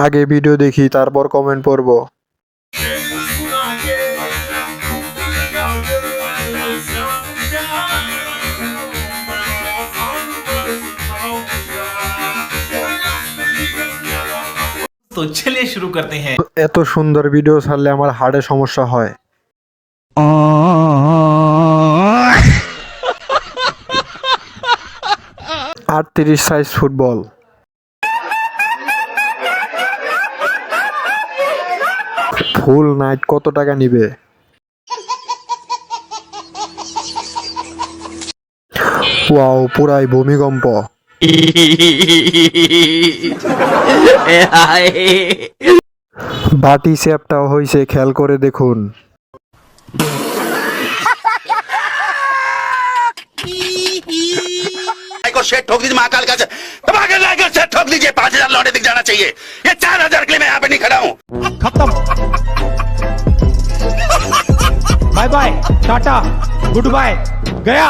আগে ভিডিও দেখি তারপর কমেন্ট পড়ব। तो चलिए शुरू करते हैं। এত সুন্দর ভিডিও ছাড়লে আমার হার্টে সমস্যা হয়। 38 সাইজ ফুটবল। ফুল নাইট কত টাকা নিবে? ওয়াও, পুরাই ভূমিকম্প। বাটি চ্যাপটাও হইছে, খেয়াল করে দেখুন। को शेट ठोक दीजिए, महाकाल का तबाह लाइक शेट ठोक दीजिए। 5000 लौटे दिख जाना चाहिए। ये 4000 के लिए मैं यहाँ पे नहीं खड़ा हूँ। खत्म। बाय बाय, टाटा, गुड बाय, गया।